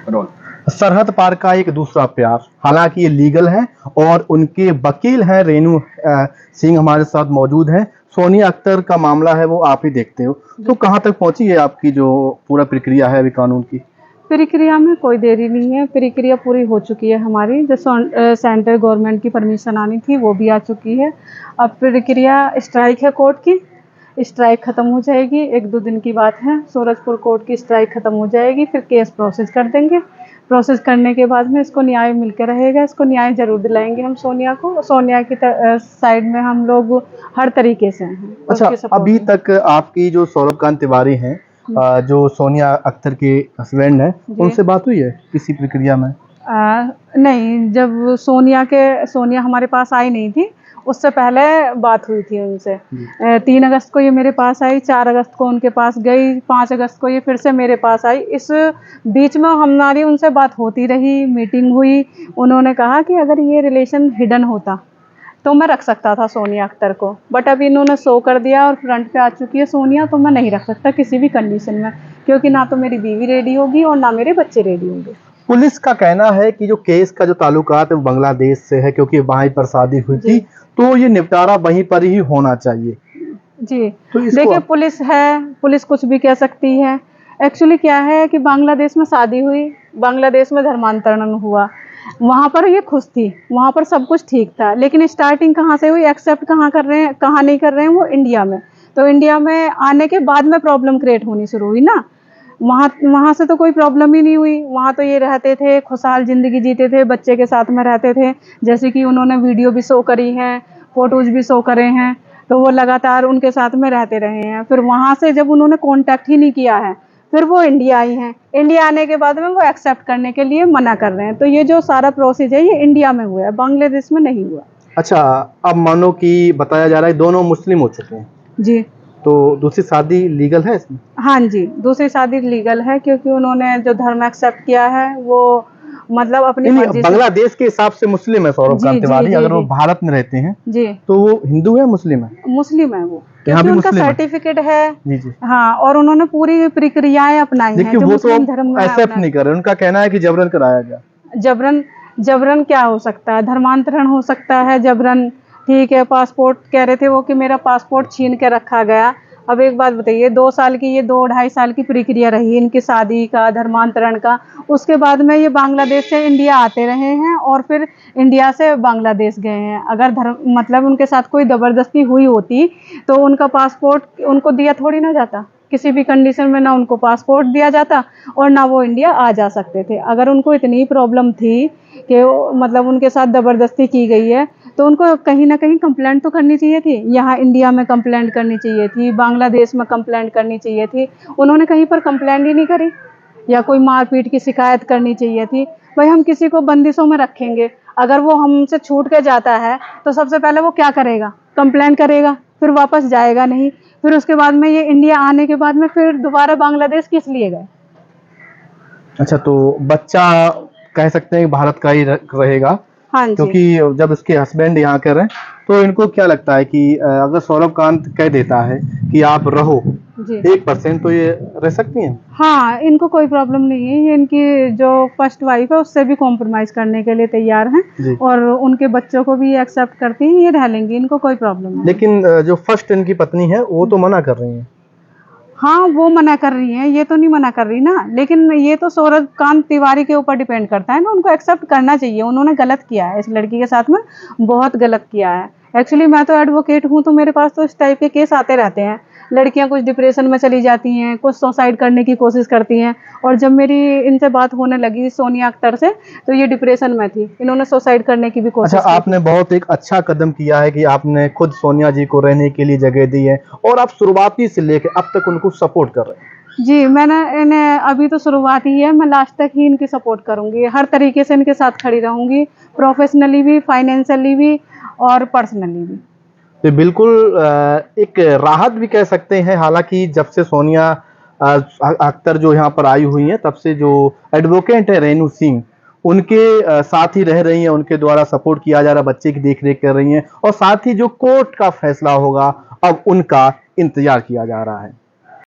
Role. सरहद पार का एक दूसरा प्यार, हालांकि ये लीगल है और उनके वकील हैं रेनू सिंह हमारे साथ मौजूद हैं। सोनिया अख्तर का मामला है वो आप ही देखते हो, तो कहाँ तक पहुंची है आपकी जो पूरा प्रक्रिया है अभी कानून की? प्रक्रिया में कोई देरी नहीं है, प्रक्रिया पूरी हो चुकी है हमारी। जो सेंट्रल गवर्नमेंट की परमिशन आनी थी वो भी आ चुकी है। अब प्रक्रिया स्ट्राइक है कोर्ट की, स्ट्राइक ख़त्म हो जाएगी, 1-2 दिन की बात है। सूरजपुर कोर्ट की स्ट्राइक ख़त्म हो जाएगी, फिर केस प्रोसेस कर देंगे। प्रोसेस करने के बाद में इसको न्याय मिल के रहेगा, इसको न्याय ज़रूर दिलाएंगे हम सोनिया को। सोनिया की साइड में हम लोग हर तरीके से हैं। अच्छा, अभी तक आपकी जो सौरभ तिवारी हैं, जो सोनिया अख्तर के हस्बैंड हैं, उनसे बात हुई है किसी प्रक्रिया में? नहीं, जब सोनिया हमारे पास आई नहीं थी, उससे पहले बात हुई थी उनसे। 3 अगस्त को ये मेरे पास आई, 4 अगस्त को उनके पास गई, 5 अगस्त को ये फिर से मेरे पास आई। इस बीच में हमारी उनसे बात होती रही, मीटिंग हुई। उन्होंने कहा कि अगर ये रिलेशन हिडन होता तो मैं रख सकता था सोनिया अख्तर को, बट अभी इन्होंने शो कर दिया और फ्रंट पे आ चुकी है सोनिया, तो मैं नहीं रख सकता किसी भी कंडीशन में, क्योंकि ना तो मेरी बीवी रेडी होगी और ना मेरे बच्चे रेडी होंगे। पुलिस का कहना है कि जो केस का जो ताल्लुकात है वो बांग्लादेश से है, क्योंकि वहीं पर शादी हुई थी, तो ये निपटारा वहीं पर ही होना चाहिए। जी, तो देखिए पुलिस है, पुलिस कुछ भी कह सकती है। एक्चुअली क्या है कि बांग्लादेश में शादी हुई, बांग्लादेश में धर्मांतरण हुआ, वहाँ पर ये खुश थी, वहाँ पर सब कुछ ठीक था, लेकिन स्टार्टिंग कहाँ से हुई, एक्सेप्ट कहाँ कर रहे हैं, कहाँ नहीं कर रहे हैं, वो इंडिया में। तो इंडिया में आने के बाद में प्रॉब्लम क्रिएट होनी शुरू हुई ना। वहाँ वहाँ से तो कोई प्रॉब्लम ही नहीं हुई, वहाँ तो ये रहते थे, खुशहाल ज़िंदगी जीते थे, बच्चे के साथ में रहते थे। जैसे कि उन्होंने वीडियो भी शो करी हैं, फ़ोटोज़ भी शो करे हैं, तो वो लगातार उनके साथ में रहते रहे हैं। फिर वहाँ से जब उन्होंने कॉन्टैक्ट ही नहीं किया है, फिर वो इंडिया आई हैं। इंडिया आने के बाद में वो एक्सेप्ट करने के लिए मना कर रहे हैं। तो ये जो सारा प्रोसेस है ये इंडिया में हुआ है, बांग्लादेश में नहीं हुआ। अच्छा, अब मानो कि बताया जा रहा है दोनों मुस्लिम हो चुके हैं, जी, तो दूसरी शादी लीगल है इसमें? हाँ जी, दूसरी शादी लीगल है, क्योंकि उन्होंने जो धर्म एक्सेप्ट किया है वो मतलब अपनी मर्जी से। बांग्लादेश के हिसाब से मुस्लिम है सौरभ तिवारी, अगर वो भारत में रहते हैं जी, तो वो हिंदू है मुस्लिम है? मुस्लिम है वो, यहाँ क्योंकि भी उनका मुस्लिम है? सर्टिफिकेट है। जी जी। हाँ, और उन्होंने पूरी प्रक्रियाएं अपनाई हैं देखिए जो वो तो मुस्लिम धर्म में एक्सेप्ट नहीं कर रहे, उनका कहना है कि जबरन कराया गया। जबरन जबरन क्या हो सकता है, धर्मांतरण हो सकता है जबरन। ठीक है, पासपोर्ट कह रहे थे वो कि मेरा पासपोर्ट छीन के रखा गया। अब एक बात बताइए, 2 साल की, ये 2-2.5 साल की प्रक्रिया रही इनकी शादी का, धर्मांतरण का। उसके बाद में ये बांग्लादेश से इंडिया आते रहे हैं और फिर इंडिया से बांग्लादेश गए हैं। अगर धर्म मतलब उनके साथ कोई ज़बरदस्ती हुई होती तो उनका पासपोर्ट उनको दिया थोड़ी ना जाता, किसी भी कंडीशन में ना उनको पासपोर्ट दिया जाता और ना वो इंडिया आ जा सकते थे। अगर उनको इतनी प्रॉब्लम थी कि मतलब उनके साथ ज़बरदस्ती की गई है, तो उनको कहीं न कहीं कंप्लेंट तो करनी चाहिए थी। यहाँ इंडिया में कंप्लेंट करनी चाहिए थी, बांग्लादेश में कंप्लेंट करनी चाहिए थी। उन्होंने कहीं पर कंप्लेंट ही नहीं करी, या कोई मारपीट की शिकायत करनी चाहिए थी। भाई हम किसी को बंदिशों में रखेंगे, अगर वो हमसे छूट के जाता है तो सबसे पहले वो क्या करेगा, कंप्लेंट करेगा, फिर वापस जाएगा नहीं। फिर उसके बाद में ये इंडिया आने के बाद में फिर दोबारा बांग्लादेश किस लिए गए? अच्छा, तो बच्चा कह सकते हैं कि भारत का ही रहेगा? हाँ जी। क्योंकि जब उसके हस्बैंड यहाँ के रहे, तो इनको क्या लगता है कि अगर सौरभ कह देता है कि आप रहो जी, 1%, तो ये रह सकती हैं? हाँ, इनको कोई प्रॉब्लम नहीं है। ये इनकी जो फर्स्ट वाइफ है उससे भी कॉम्प्रोमाइज़ करने के लिए तैयार हैं और उनके बच्चों को भी एक्सेप्ट करती हैं, ये रह लेंगी, इनको कोई प्रॉब्लम नहीं। लेकिन जो फर्स्ट इनकी पत्नी है वो तो मना कर रही हैं। हाँ, वो मना कर रही हैं, ये तो नहीं मना कर रही ना, लेकिन ये तो सूरजकांत तिवारी के ऊपर डिपेंड करता है ना, उनको एक्सेप्ट करना चाहिए। उन्होंने गलत किया है इस लड़की के साथ में, बहुत गलत किया है। एक्चुअली मैं तो एडवोकेट हूँ, तो मेरे पास तो इस टाइप के केस आते रहते हैं। लड़कियाँ कुछ डिप्रेशन में चली जाती हैं, कुछ सुसाइड करने की कोशिश करती हैं, और जब मेरी इनसे बात होने लगी सोनिया अख्तर से, तो ये डिप्रेशन में थी, इन्होंने सुसाइड करने की भी कोशिश अच्छा, की। आपने बहुत एक अच्छा कदम किया है कि आपने खुद सोनिया जी को रहने के लिए जगह दी है और आप शुरुआती से लेकर अब तक उनको सपोर्ट कर रहे हैं। जी, मैंने इन्हें अभी तो शुरुआत ही है, मैं लास्ट तक ही इनकी सपोर्ट करूँगी, हर तरीके से इनके साथ खड़ी रहूँगी, प्रोफेशनली भी, फाइनेंशियली भी और पर्सनली भी। तो बिल्कुल एक राहत भी कह सकते हैं, हालांकि जब से सोनिया अख्तर जो यहाँ पर आई हुई हैं, तब से जो एडवोकेट है रेनू सिंह, उनके साथ ही रह रही हैं, उनके द्वारा सपोर्ट किया जा रहा है, बच्चे की देख रेख कर रही हैं, और साथ ही जो कोर्ट का फैसला होगा अब उनका इंतजार किया जा रहा है।